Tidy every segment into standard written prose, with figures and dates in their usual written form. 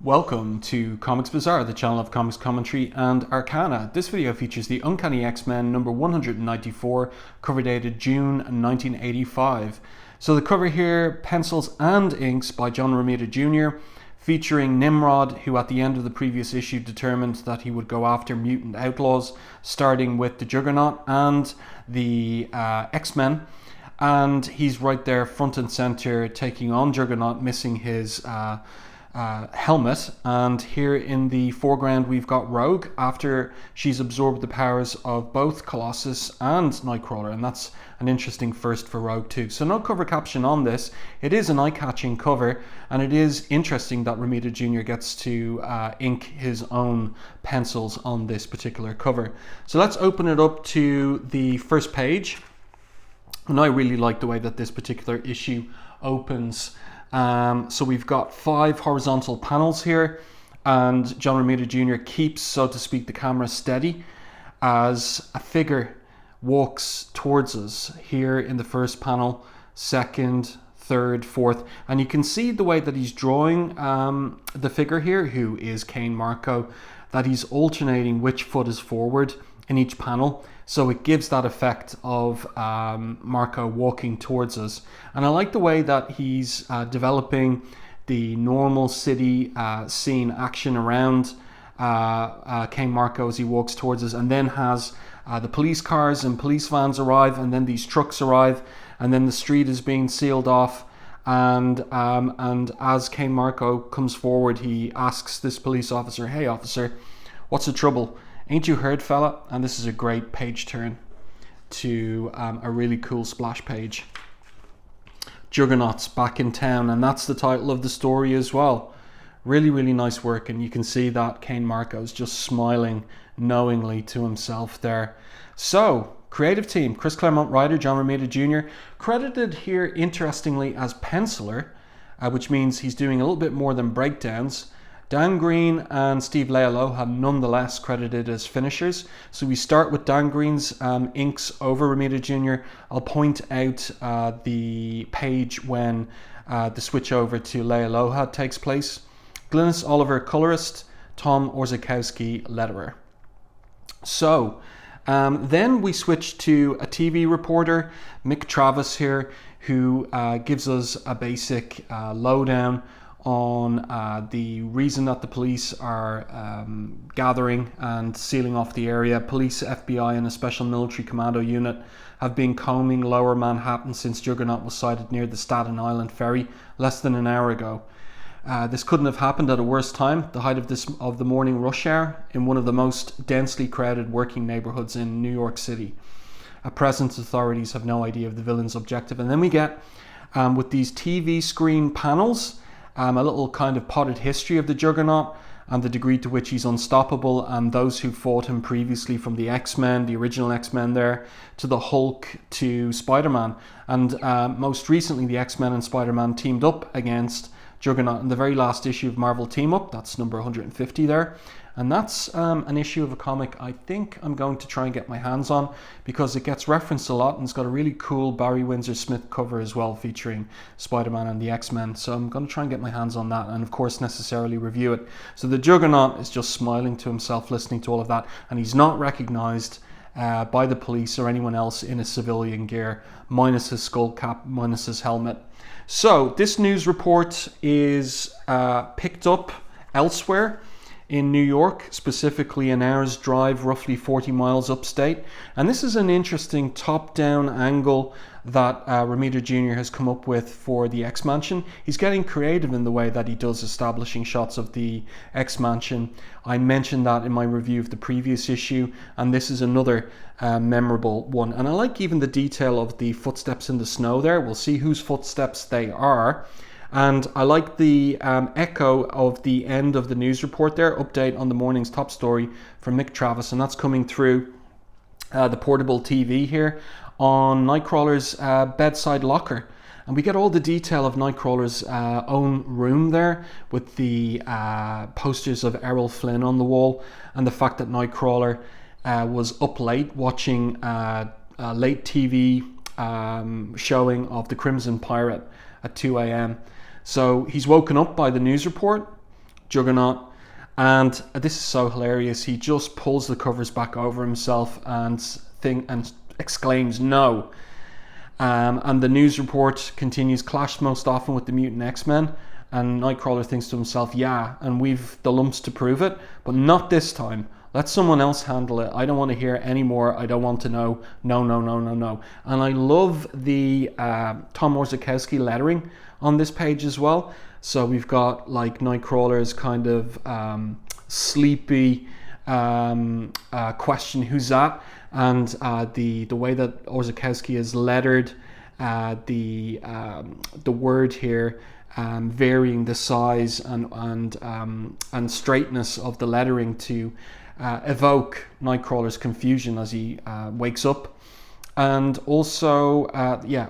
Welcome to Comics Bazaar, the channel of comics commentary and arcana. This video features the Uncanny X-Men number 194, cover dated June 1985. So the cover here, pencils and inks by John Romita Jr., featuring Nimrod, who at the end of the previous issue determined that he would go after mutant outlaws, starting with the Juggernaut and the X-Men. And he's right there front and center taking on Juggernaut, missing his helmet. And here in the foreground we've got Rogue after she's absorbed the powers of both Colossus and Nightcrawler, and that's an interesting first for Rogue too. So no cover caption on this. It is an eye-catching cover, and it is interesting that Romita Jr. gets to ink his own pencils on this particular cover. So let's open it up to the first page, and I really like the way that this particular issue opens. So we've got 5 horizontal panels here, and John Romita Jr. keeps, so to speak, the camera steady as a figure walks towards us here in the first panel, second, third, fourth, and you can see the way that he's drawing the figure here, who is Kane Marco, that he's alternating which foot is forward in each panel. So it gives that effect of Marco walking towards us. And I like the way that he's developing the normal city scene action around Kane Marco as he walks towards us, and then has the police cars and police vans arrive, and then these trucks arrive, and then the street is being sealed off. And as Kane Marco comes forward, he asks this police officer, "Hey officer, what's the trouble? Ain't you heard, fella?" And this is a great page turn to a really cool splash page. Juggernaut's back in town, and that's the title of the story as well. Really, really nice work, and you can see that Kane Marco's just smiling knowingly to himself there. So, creative team, Chris Claremont writer, John Romita Jr., credited here interestingly as penciler, which means he's doing a little bit more than breakdowns. Dan Green and Steve Leialoha nonetheless credited as finishers. So we start with Dan Green's inks over Romita Jr. I'll point out the page when the switch over to Leialoha takes place. Glynis Oliver, colorist. Tom Orzechowski, letterer. So then we switch to a TV reporter, Mick Travis here, who gives us a basic lowdown on the reason that the police are gathering and sealing off the area. Police, FBI and a special military commando unit have been combing lower Manhattan since Juggernaut was sighted near the Staten Island ferry less than an hour ago. This couldn't have happened at a worse time, the height of the morning rush hour, in one of the most densely crowded working neighborhoods in New York City. At present, authorities have no idea of the villain's objective. And then we get, with these TV screen panels, a little kind of potted history of the Juggernaut and the degree to which he's unstoppable, and those who fought him previously, from the X-Men, the original X-Men there, to the Hulk, to Spider-Man. And most recently, the X-Men and Spider-Man teamed up against Juggernaut in the very last issue of Marvel Team Up. That's number 150 there. And that's an issue of a comic I think I'm going to try and get my hands on, because it gets referenced a lot, and it's got a really cool Barry Windsor Smith cover as well, featuring Spider-Man and the X-Men. So I'm going to try and get my hands on that, and of course necessarily review it. So the Juggernaut is just smiling to himself listening to all of that, and he's not recognized by the police or anyone else in a civilian gear, minus his skull cap, minus his helmet. So this news report is picked up elsewhere in New York, specifically an hour's drive, roughly 40 miles upstate. And this is an interesting top-down angle that Romita Jr. has come up with for the X-Mansion. He's getting creative in the way that he does establishing shots of the X-Mansion. I mentioned that in my review of the previous issue, and this is another memorable one. And I like even the detail of the footsteps in the snow there. We'll see whose footsteps they are. And I like the echo of the end of the news report there, update on the morning's top story from Mick Travis, and that's coming through the portable TV here on Nightcrawler's bedside locker. And we get all the detail of Nightcrawler's own room there, with the posters of Errol Flynn on the wall, and the fact that Nightcrawler was up late watching a late TV showing of The Crimson Pirate at 2 a.m. So he's woken up by the news report, Juggernaut. And this is so hilarious. He just pulls the covers back over himself and exclaims, "No!" And the news report continues, "Clashed most often with the mutant X-Men." And Nightcrawler thinks to himself, "Yeah, and we've the lumps to prove it, but not this time. Let someone else handle it. I don't want to hear any more. I don't want to know. No, no, no, no, no." And I love the Tom Orzechowski lettering on this page as well. So we've got like Nightcrawler's kind of sleepy question, "Who's that?" And the way that Orzechowski has lettered the word here, varying the size and straightness of the lettering to evoke Nightcrawler's confusion as he wakes up. And also,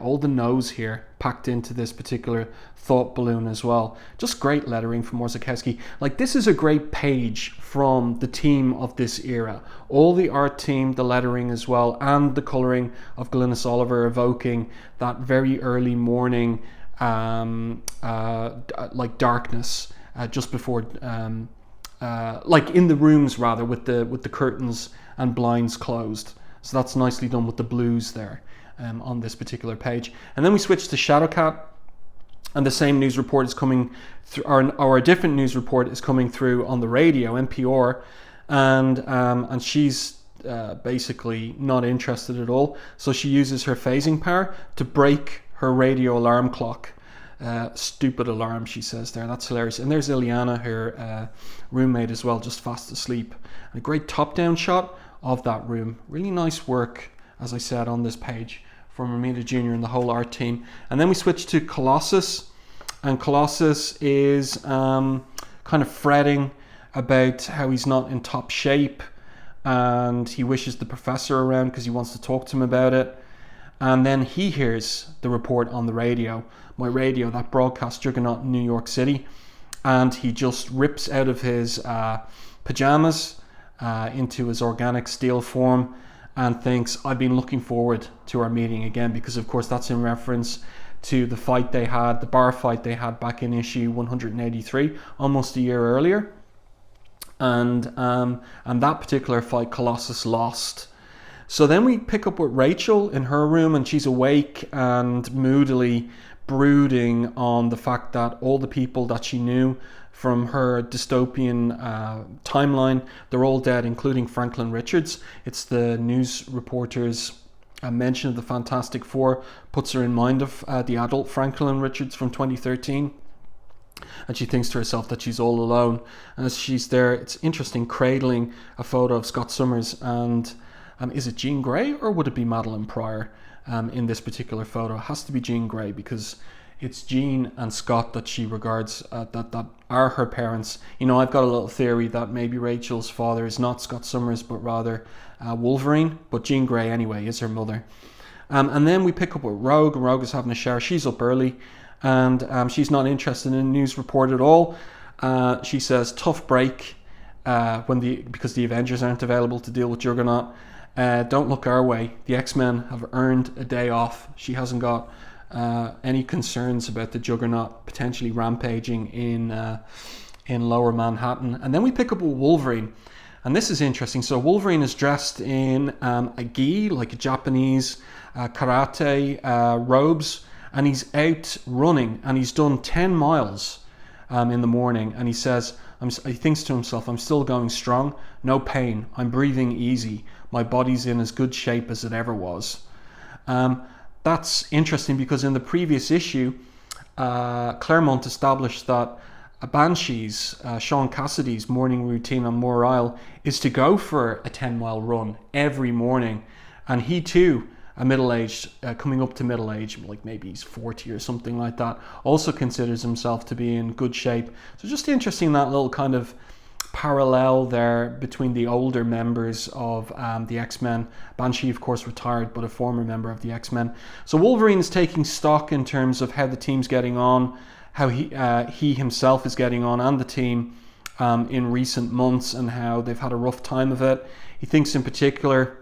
all the no's here packed into this particular thought balloon as well. Just great lettering from Orzechowski. Like, this is a great page from the team of this era. All the art team, the lettering as well, and the colouring of Glynis Oliver evoking that very early morning, like darkness, just before, like in the rooms rather, with the curtains and blinds closed. So that's nicely done with the blues there on this particular page. And then we switch to Shadowcat, and the same news report is coming through, or a different news report is coming through on the radio, NPR, and she's basically not interested at all. So she uses her phasing power to break her radio alarm clock. Stupid alarm, she says there. That's hilarious. And there's Ileana, her roommate as well, just fast asleep. And a great top-down shot of that room. Really nice work, as I said, on this page from Romita Jr. and the whole art team. And then we switch to Colossus, and Colossus is kind of fretting about how he's not in top shape, and he wishes the professor around because he wants to talk to him about it. And then he hears the report on the radio, my radio, that broadcast Juggernaut in New York City, and he just rips out of his pajamas into his organic steel form and thinks, "I've been looking forward to our meeting again," because of course that's in reference to the fight they had, the bar fight they had back in issue 183, almost a year earlier. And that particular fight, Colossus lost. So then we pick up with Rachel in her room, and she's awake and moodily brooding on the fact that all the people that she knew from her dystopian timeline, they're all dead, including Franklin Richards. It's the news reporter's mention of the Fantastic Four puts her in mind of the adult Franklin Richards from 2013. And she thinks to herself that she's all alone. And as she's there, it's interesting, cradling a photo of Scott Summers and is it Jean Grey or would it be Madeline Pryor in this particular photo? It has to be Jean Grey because it's Jean and Scott that she regards that are her parents. You know, I've got a little theory that maybe Rachel's father is not Scott Summers but rather Wolverine, but Jean Grey anyway is her mother. And then we pick up with Rogue, and Rogue is having a shower. She's up early and she's not interested in the news report at all. She says, "Tough break because the Avengers aren't available to deal with Juggernaut. Don't look our way. The X-Men have earned a day off." She hasn't got any concerns about the Juggernaut potentially rampaging in Lower Manhattan. And then we pick up with Wolverine, and this is interesting. So Wolverine is dressed in a gi, like a Japanese karate robes, and he's out running, and he's done 10 miles in the morning, and he says, he thinks to himself, "I'm still going strong, no pain, I'm breathing easy, my body's in as good shape as it ever was." That's interesting because in the previous issue, Claremont established that Banshee's, Sean Cassidy's morning routine on Moore Isle is to go for a 10-mile run every morning. And he too, a middle-aged, coming up to middle age, like maybe he's 40 or something like that, also considers himself to be in good shape. So just interesting, that little kind of parallel there between the older members of the X-Men. Banshee, of course, retired, but a former member of the X-Men. So Wolverine is taking stock in terms of how the team's getting on, how he himself is getting on, and the team in recent months, and how they've had a rough time of it. He thinks in particular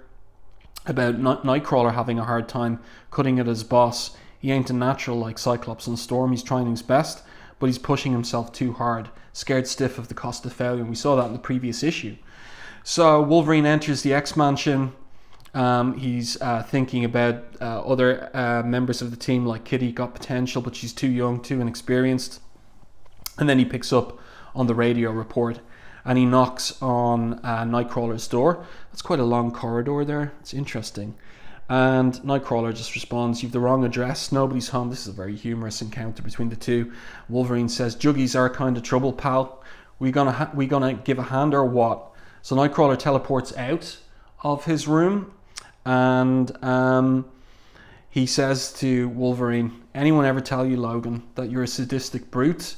about Nightcrawler having a hard time cutting it as boss. He ain't a natural like Cyclops and Storm. He's trying his best, but he's pushing himself too hard scared stiff of the cost of failure. And we saw that in the previous issue. So Wolverine enters the X-Mansion. He's thinking about other members of the team, like Kitty got potential, but she's too young, too inexperienced. And then he picks up on the radio report and he knocks on Nightcrawler's door. That's quite a long corridor there. It's interesting. And Nightcrawler just responds, "You've the wrong address. Nobody's home." This is a very humorous encounter between the two. Wolverine says, "Juggy's our kind of trouble, pal. We gonna give a hand or what?" So Nightcrawler teleports out of his room, and he says to Wolverine, "Anyone ever tell you, Logan, that you're a sadistic brute?"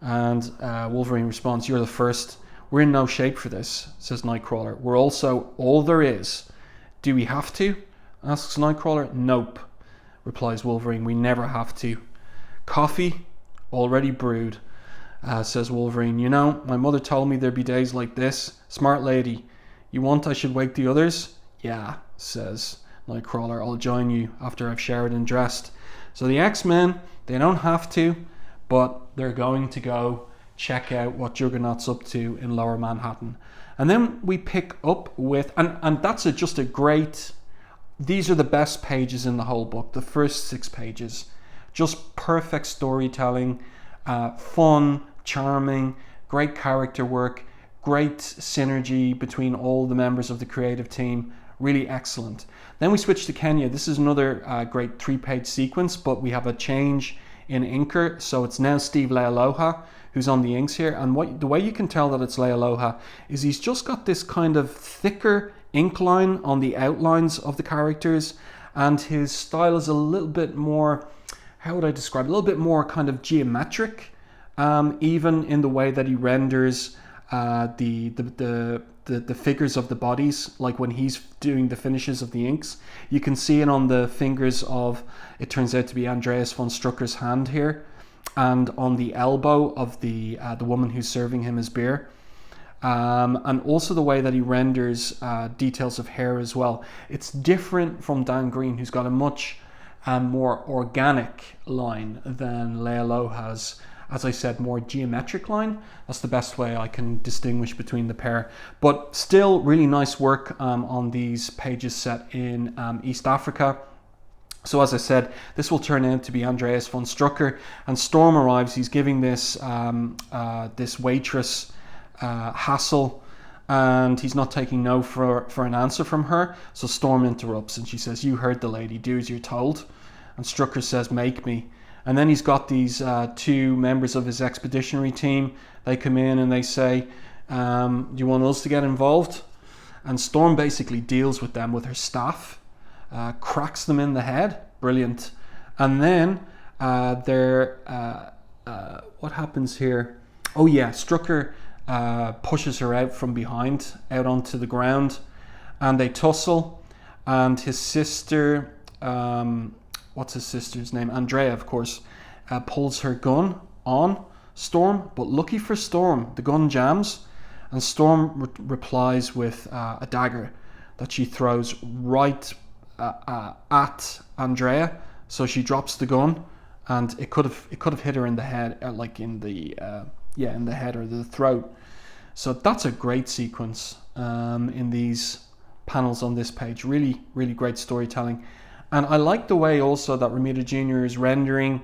And Wolverine responds, "You're the first. We're in no shape for this," says Nightcrawler. "We're also all there is. Do we have to?" asks Nightcrawler. "Nope," replies Wolverine. "We never have to." "Coffee? Already brewed," says Wolverine. "You know, my mother told me there'd be days like this. Smart lady. You want I should wake the others?" "Yeah," says Nightcrawler. "I'll join you after I've showered and dressed." So the X-Men, they don't have to, but they're going to go check out what Juggernaut's up to in Lower Manhattan. And then we pick up with, and that's just a great, these are the best pages in the whole book, the first 6 pages. Just perfect storytelling, fun, charming, great character work, great synergy between all the members of the creative team. Really excellent. Then we switch to Kenya. This is another great 3-page sequence, but we have a change in inker. So it's now Steve Leialoha who's on the inks here. And the way you can tell that it's Leialoha is he's just got this kind of thicker ink line on the outlines of the characters. And his style is a little bit more, how would I describe it? A little bit more kind of geometric, even in the way that he renders the figures of the bodies, like when he's doing the finishes of the inks. You can see it on the fingers of, it turns out to be Andreas von Strucker's hand here, and on the elbow of the woman who's serving him his beer. And also the way that he renders details of hair as well. It's different from Dan Green, who's got a much more organic line than Leialoha's, as I said, more geometric line. That's the best way I can distinguish between the pair. But still really nice work on these pages set in East Africa. So as I said, this will turn out to be Andreas von Strucker, and Storm arrives. He's giving this this waitress hassle, and he's not taking no for an answer from her. So Storm interrupts and she says, "You heard the lady, do as you're told." And Strucker says, "Make me." And then he's got these 2 members of his expeditionary team. They come in and they say, "Do you want us to get involved?" And Storm basically deals with them with her staff, cracks them in the head. Brilliant. And then what happens here? Oh yeah, Strucker pushes her out from behind, out onto the ground, and they tussle. And his sister, what's his sister's name? Andrea, of course, pulls her gun on Storm, but lucky for Storm, the gun jams, and Storm replies with a dagger that she throws right at Andrea. So she drops the gun, and it could have hit her in the head, like in the in the head or the throat. So that's a great sequence in these panels on this page. Really, really great storytelling. And I like the way also that Romita Jr. is rendering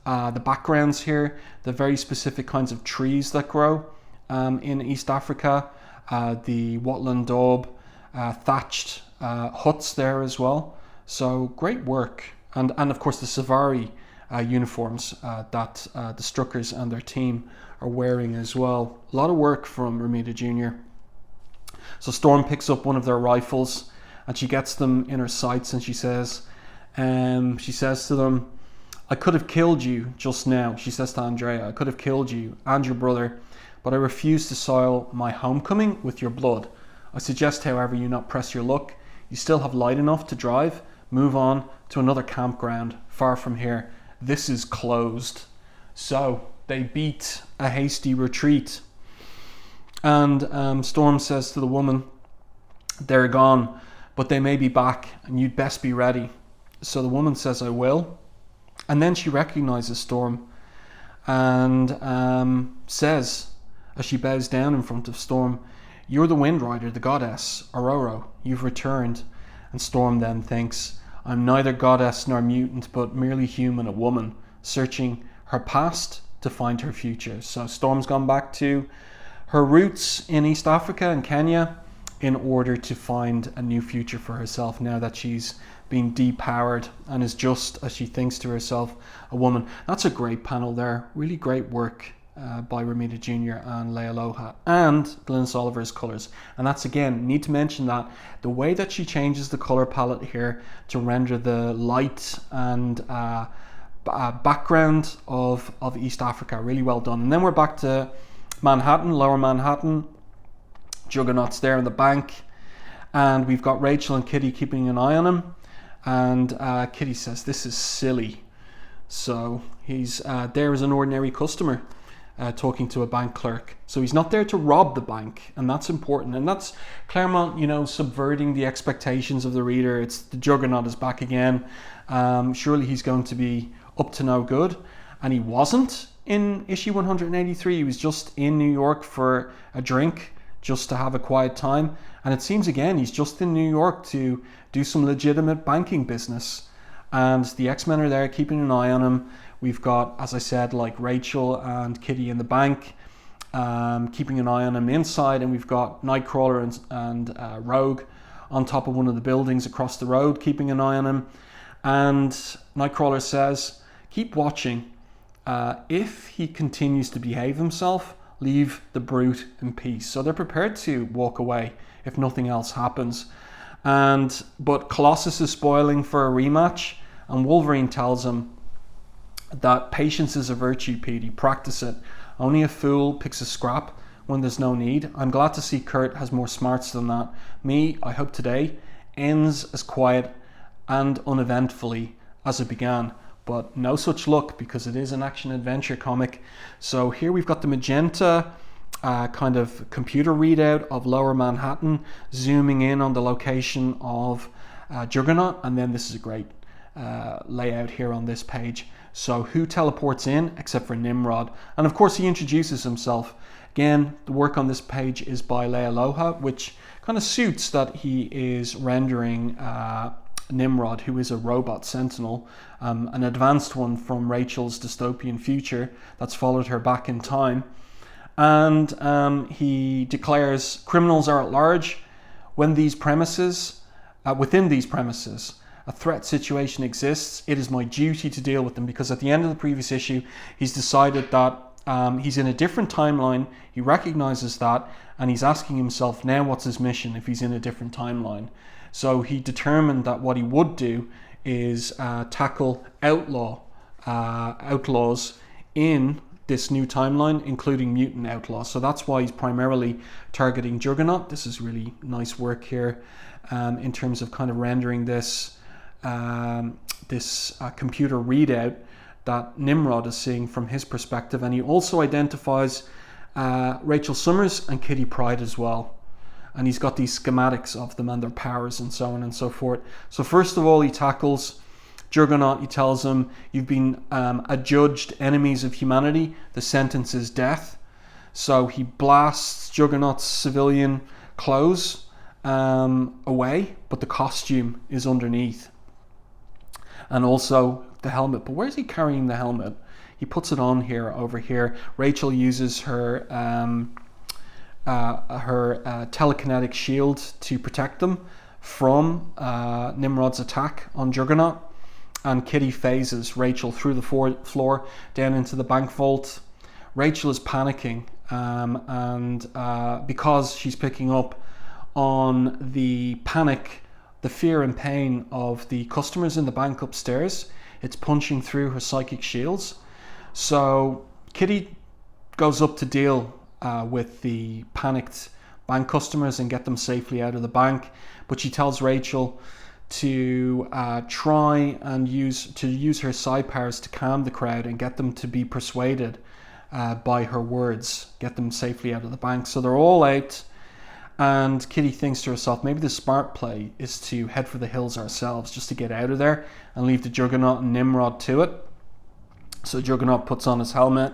the backgrounds here, the very specific kinds of trees that grow in East Africa, the Watland daub, thatched huts there as well. So great work. And of course the Savari uniforms that the Struckers and their team are wearing as well. A lot of work from Romita Jr. So Storm picks up one of their rifles and she gets them in her sights, and she says to them, "I could have killed you just now." She says to Andrea, "I could have killed you and your brother, but I refuse to soil my homecoming with your blood. I suggest, however, you not press your luck. You still have light enough to drive. Move on to another campground far from here. This is closed." So they beat a hasty retreat. And Storm says to the woman, "They're gone, but they may be back, and you'd best be ready." So the woman says, "I will." And then she recognizes Storm and says, as she bows down in front of Storm. "You're the Wind Rider, the goddess, Aurora. You've returned." And Storm then thinks, "I'm neither goddess nor mutant, but merely human, a woman, searching her past to find her future." So Storm's gone back to her roots in East Africa and Kenya in order to find a new future for herself now that she's been depowered and is just, as she thinks to herself, a woman. That's a great panel there. Really great work by Romita Jr. and Leialoha, and Glynis Oliver's colours. And that's, again, need to mention that the way that she changes the colour palette here to render the light and background of East Africa, really well done. And then we're back to Manhattan, Lower Manhattan. Juggernaut's there in the bank, and we've got Rachel and Kitty keeping an eye on him. And Kitty says, "This is silly." So he's there as an ordinary customer talking to a bank clerk. So he's not there to rob the bank, and that's important. And that's Claremont, subverting the expectations of the reader. It's the Juggernaut is back again. Surely he's going to be up to no good. And he wasn't in issue 183. He was just in New York for a drink, just to have a quiet time. And it seems, again, he's just in New York to do some legitimate banking business. And the X-Men are there keeping an eye on him. We've got, as I said, like Rachel and Kitty in the bank, keeping an eye on him inside. And we've got Nightcrawler and Rogue on top of one of the buildings across the road, keeping an eye on him. And Nightcrawler says, "Keep watching. If he continues to behave himself, leave the brute in peace." So they're prepared to walk away if nothing else happens. But Colossus is spoiling for a rematch, and Wolverine tells him that patience is a virtue, Petey. Practice it. Only a fool picks a scrap when there's no need. I'm glad to see Kurt has more smarts than that. Me, I hope today ends as quiet and uneventfully as it began. But no such luck, because it is an action-adventure comic. So here we've got the magenta kind of computer readout of Lower Manhattan, zooming in on the location of Juggernaut. And then this is a great layout here on this page. So who teleports in except for Nimrod? And of course he introduces himself. Again, the work on this page is by Leialoha, which kind of suits that he is rendering Nimrod, who is a robot sentinel, an advanced one from Rachel's dystopian future that's followed her back in time. And he declares criminals are at large when these premises, within these premises, a threat situation exists. It is my duty to deal with them, because at the end of the previous issue, he's decided that he's in a different timeline. He recognizes that, and he's asking himself now what's his mission if he's in a different timeline. So he determined that what he would do is tackle outlaws in this new timeline, including mutant outlaws. So that's why he's primarily targeting Juggernaut. This is really nice work here in terms of kind of rendering this computer readout that Nimrod is seeing from his perspective. And he also identifies Rachel Summers and Kitty Pryde as well. And he's got these schematics of them and their powers and so on and so forth. So first of all, he tackles Juggernaut. He tells him, "You've been adjudged enemies of humanity. The sentence is death." So he blasts Juggernaut's civilian clothes away, but the costume is underneath. And also the helmet. But where's he carrying the helmet? He puts it on here, over here. Rachel uses her telekinetic shield to protect them from Nimrod's attack on Juggernaut. And Kitty phases Rachel through the floor down into the bank vault. Rachel is panicking because she's picking up on the panic, the fear and pain of the customers in the bank upstairs. It's punching through her psychic shields. So Kitty goes up to deal with the panicked bank customers and get them safely out of the bank. But she tells Rachel to try and use her psi powers to calm the crowd and get them to be persuaded by her words, get them safely out of the bank. So they're all out, and Kitty thinks to herself, maybe the smart play is to head for the hills ourselves, just to get out of there and leave the Juggernaut and Nimrod to it. So Juggernaut puts on his helmet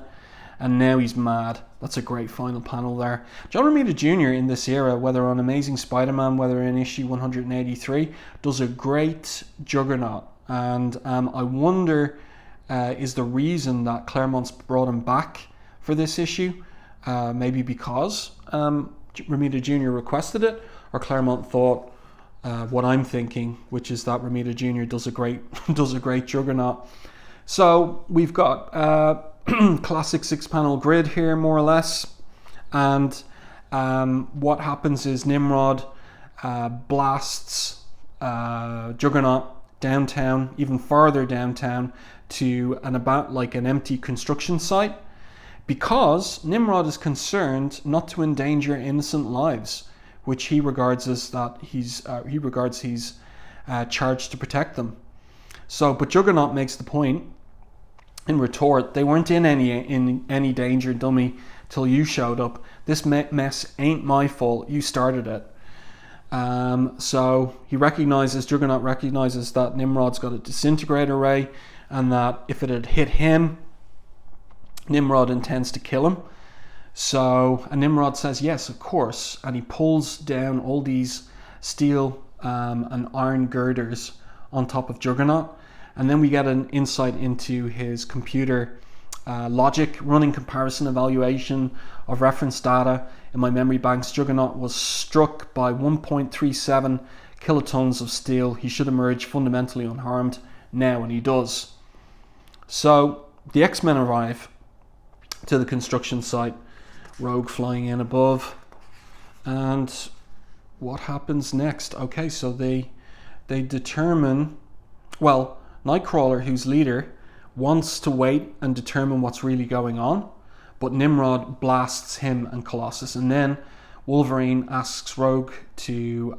and now he's mad. That's a great final panel there. John Romita Jr. in this era, whether on Amazing Spider-Man, whether in issue 183, does a great Juggernaut. And I wonder, is the reason that Claremont's brought him back for this issue, maybe because Romita Jr. requested it, or Claremont thought what I'm thinking, which is that Romita Jr. does a great Juggernaut. So we've got classic 6-panel grid here, more or less, and what happens is Nimrod blasts Juggernaut downtown, even farther downtown, to an empty construction site, because Nimrod is concerned not to endanger innocent lives, which he regards as that he's charged to protect them. So, but Juggernaut makes the point in retort, they weren't in any danger, dummy, till you showed up. This mess ain't my fault. You started it. So Juggernaut recognizes that Nimrod's got a disintegrator ray, and that if it had hit him, Nimrod intends to kill him. So, and Nimrod says, yes, of course. And he pulls down all these steel and iron girders on top of Juggernaut. And then we get an insight into his computer logic, running comparison evaluation of reference data in my memory banks. Juggernaut was struck by 1.37 kilotons of steel. He should emerge fundamentally unharmed now, and he does. So the X-Men arrive to the construction site, Rogue flying in above, and what happens next? Okay, so they determine, well, Nightcrawler, who's leader, wants to wait and determine what's really going on, but Nimrod blasts him and Colossus, and then Wolverine asks Rogue to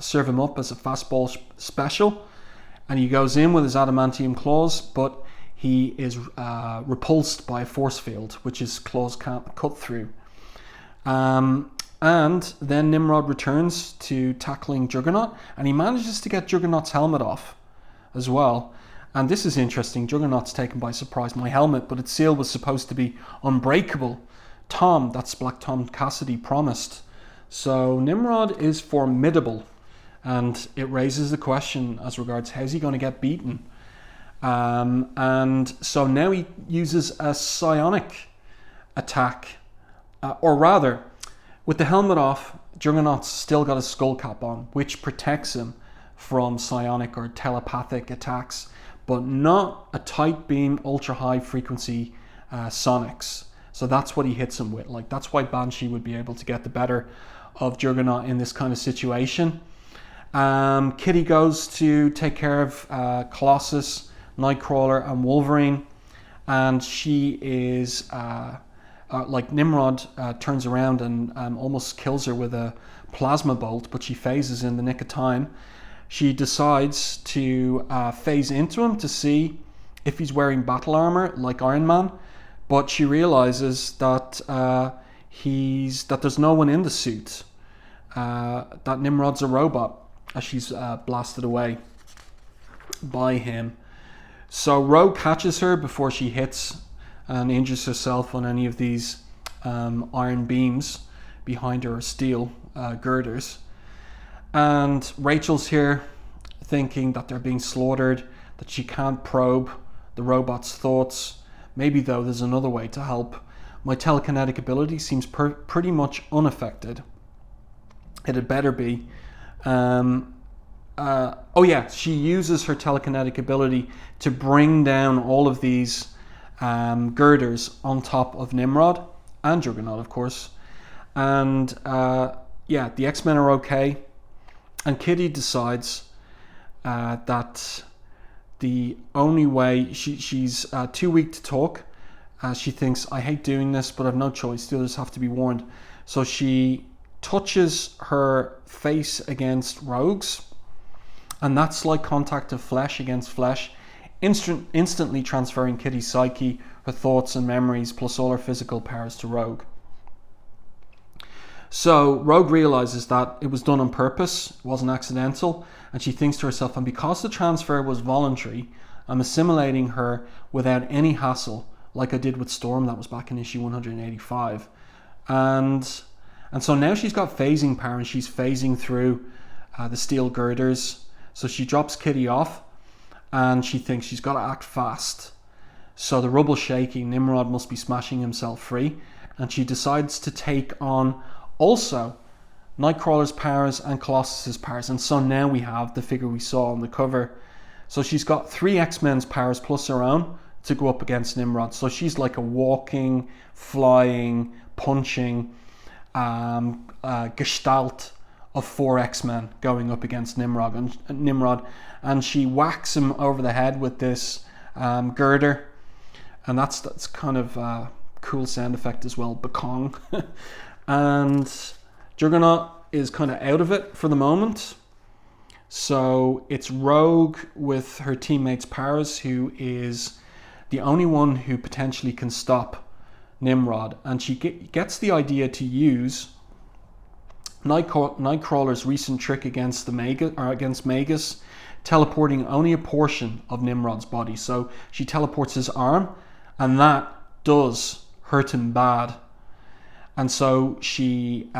serve him up as a fastball special, and he goes in with his adamantium claws, but he is repulsed by a force field, which his claws can't cut through. And then Nimrod returns to tackling Juggernaut, and he manages to get Juggernaut's helmet off as well. And this is interesting. Juggernaut's taken by surprise. My helmet, but its seal was supposed to be unbreakable. Tom, that's Black Tom Cassidy, promised. So Nimrod is formidable, and it raises the question as regards how's he going to get beaten. And so now he uses a psionic attack, or rather, with the helmet off, Juggernaut's still got a skull cap on, which protects him from psionic or telepathic attacks, but not a tight beam, ultra high frequency sonics. So that's what he hits him with. Like, that's why Banshee would be able to get the better of Juggernaut in this kind of situation. Kitty goes to take care of Colossus, Nightcrawler, and Wolverine, and she is like Nimrod turns around and almost kills her with a plasma bolt, but she phases in the nick of time. She decides to phase into him to see if he's wearing battle armor like Iron Man, but she realizes that that there's no one in the suit, that Nimrod's a robot, as she's blasted away by him. So Rogue catches her before she hits and injures herself on any of these iron beams behind her, or steel girders. And Rachel's here thinking that they're being slaughtered, that she can't probe the robot's thoughts. Maybe, though, there's another way to help. My telekinetic ability seems pretty much unaffected. It had better be. Oh yeah, she uses her telekinetic ability to bring down all of these girders on top of Nimrod and Juggernaut, of course. And yeah, the X-Men are okay. And Kitty decides that the only way, she's too weak to talk. She thinks, I hate doing this, but I've no choice. The others have to be warned. So she touches her face against Rogue's, and that's like contact of flesh against flesh, instantly transferring Kitty's psyche, her thoughts and memories, plus all her physical powers to Rogue. So Rogue realizes that it was done on purpose, it wasn't accidental, and she thinks to herself, and because the transfer was voluntary, I'm assimilating her without any hassle like I did with Storm. That was back in issue 185. And so now she's got phasing power, and she's phasing through the steel girders. So she drops Kitty off, and she thinks she's got to act fast. So the rubble's shaking. Nimrod must be smashing himself free, and she decides to take on also Nightcrawler's powers and Colossus's powers. And so now we have the figure we saw on the cover. So she's got 3 X-Men's powers plus her own to go up against Nimrod. So she's like a walking, flying, punching gestalt of 4 X-Men going up against Nimrod. And she whacks him over the head with this girder. And that's kind of a cool sound effect as well, bakong. And Juggernaut is kind of out of it for the moment. So it's Rogue with her teammate's powers, who is the only one who potentially can stop Nimrod. And she gets the idea to use Nightcrawler's recent trick against Magus, teleporting only a portion of Nimrod's body. So she teleports his arm, and that does hurt him bad. And so she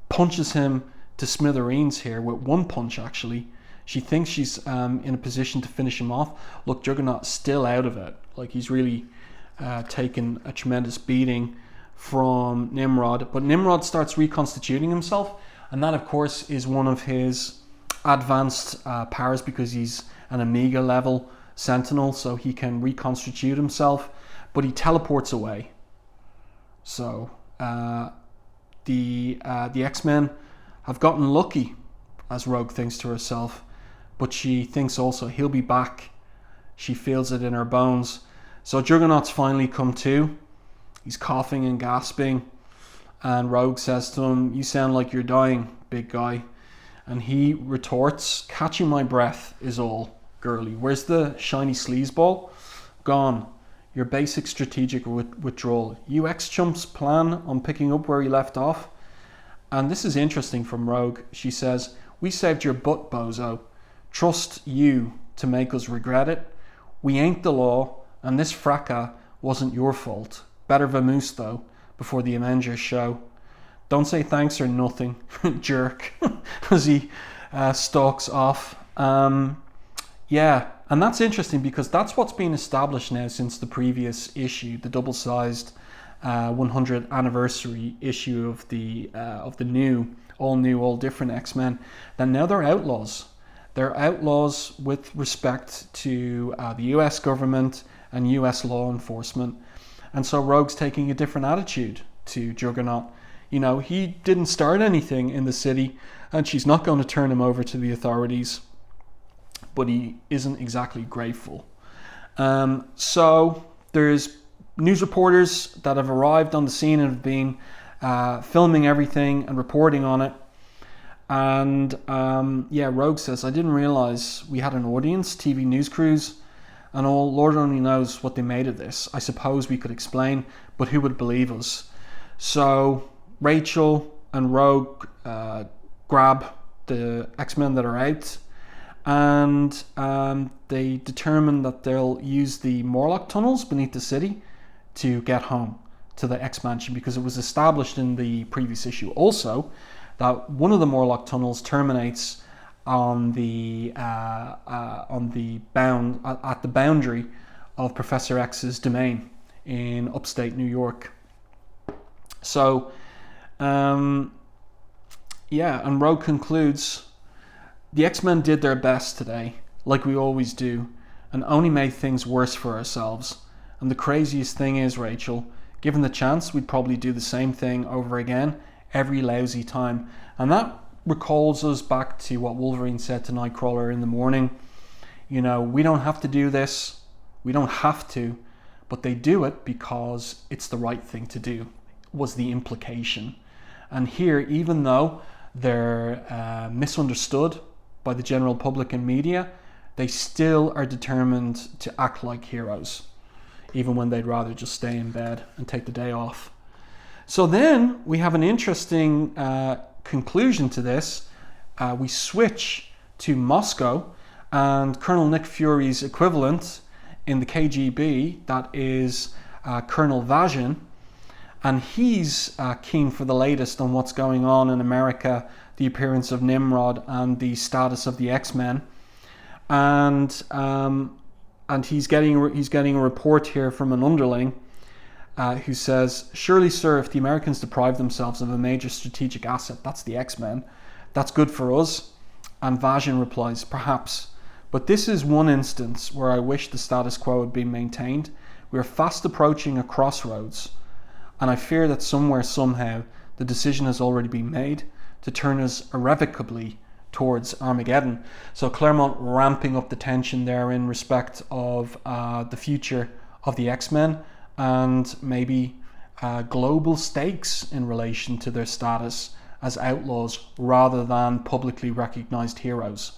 punches him to smithereens here with one punch, actually. She thinks she's in a position to finish him off. Look, Juggernaut's still out of it. Like, he's really taken a tremendous beating from Nimrod. But Nimrod starts reconstituting himself, and that, of course, is one of his advanced powers, because he's an Omega level Sentinel, so he can reconstitute himself, but he teleports away. So the X-Men have gotten lucky, as Rogue thinks to herself, but she thinks also he'll be back. She feels it in her bones. So Juggernaut's finally come to. He's coughing and gasping, and Rogue says to him, "You sound like you're dying, big guy." And he retorts, "Catching my breath is all, girly. Where's the shiny sleazeball? Gone. Your basic strategic withdrawal. You ex-chumps plan on picking up where you left off?" And this is interesting from Rogue. She says, "We saved your butt, bozo. Trust you to make us regret it. We ain't the law, and this fracas wasn't your fault. Better vamoose, though, before the Avengers show. Don't say thanks or nothing, jerk," as he stalks off. Yeah, and that's interesting, because that's what's been established now since the previous issue, the double-sized 100th anniversary issue of the new, all different X-Men. That now they're outlaws. They're outlaws with respect to the US government and US law enforcement. And so Rogue's taking a different attitude to Juggernaut. You know, he didn't start anything in the city, and she's not going to turn him over to the authorities. But he isn't exactly grateful. So there's news reporters that have arrived on the scene and have been filming everything and reporting on it. And Rogue says, "I didn't realize we had an audience, TV news crews and all. Lord only knows what they made of this. I suppose we could explain, but who would believe us?" So Rachel and Rogue grab the X-Men that are out, and they determine that they'll use the Morlock tunnels beneath the city to get home to the X-Mansion, because it was established in the previous issue also that one of the Morlock tunnels terminates on the boundary of Professor X's domain in upstate New York. So and Rogue concludes, "The X-Men did their best today, like we always do, and only made things worse for ourselves. And the craziest thing is, Rachel, given the chance, we'd probably do the same thing over again every lousy time." And that recalls us back to what Wolverine said to Nightcrawler in the morning. You know, we don't have to do this. We don't have to, but they do it because it's the right thing to do, was the implication. And here, even though they're misunderstood by the general public and media, they still are determined to act like heroes, even when they'd rather just stay in bed and take the day off. So then we have an interesting conclusion to this. We switch to Moscow, and Colonel Nick Fury's equivalent in the KGB, that is Colonel Vazhin, and he's keen for the latest on what's going on in America, the appearance of Nimrod and the status of the X-Men, and he's getting a report here from an underling who says, "Surely, sir, if the Americans deprive themselves of a major strategic asset, that's the X-Men, that's good for us." And Vazhin replies, "Perhaps, but this is one instance where I wish the status quo had been maintained. We are fast approaching a crossroads, and I fear that somewhere, somehow, the decision has already been made to turn us irrevocably towards Armageddon." So Claremont ramping up the tension there in respect of the future of the X-Men and maybe global stakes in relation to their status as outlaws rather than publicly recognized heroes.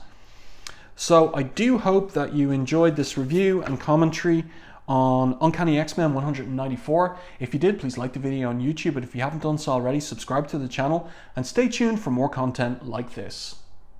So I do hope that you enjoyed this review and commentary on Uncanny X-Men 194. If you did, please like the video on YouTube, but if you haven't done so already, subscribe to the channel and stay tuned for more content like this.